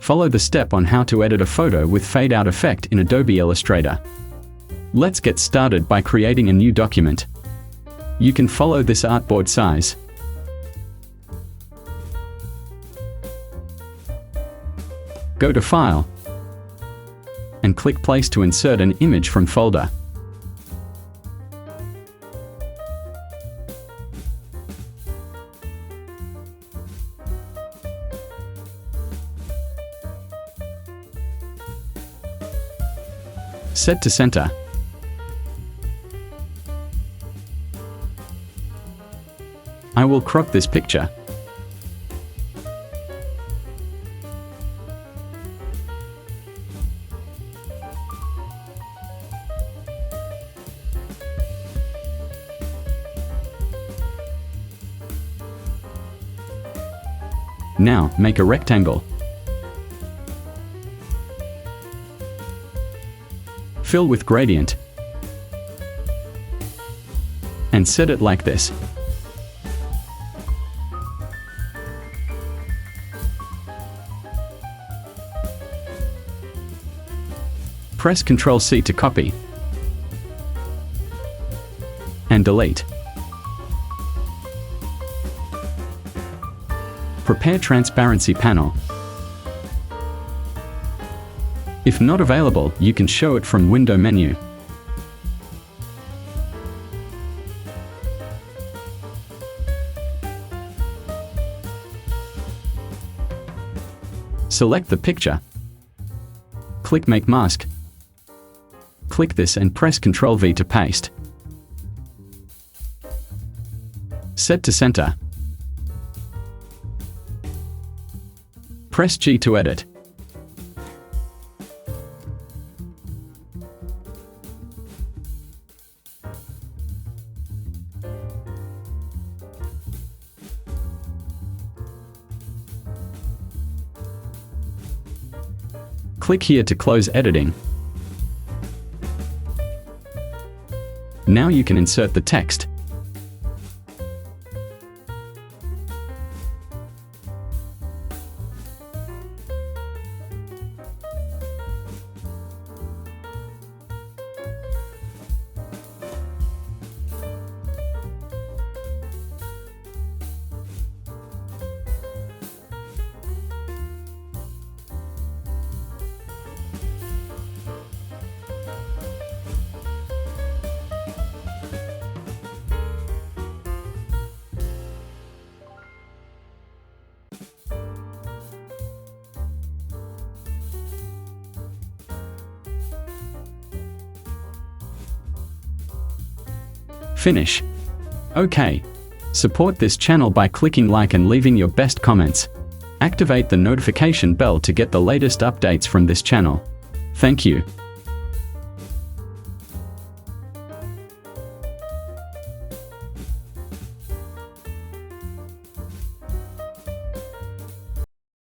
Follow the step on how to edit a photo with fade out effect in Adobe Illustrator. Let's get started by creating a new document. You can follow this artboard size. Go to File and click Place to insert an image from folder. Set to center. I will crop this picture. Now, make a rectangle. Fill with gradient. And set it like this. Press Ctrl+C to copy. And delete. Prepare transparency panel. If not available, you can show it from window menu. Select the picture. Click Make Mask. Click this and press Ctrl+V to paste. Set to center. Press G to edit. Click here to close editing. Now you can insert the text. Finish. OK. Support this channel by clicking like and leaving your best comments. Activate the notification bell to get the latest updates from this channel. Thank you.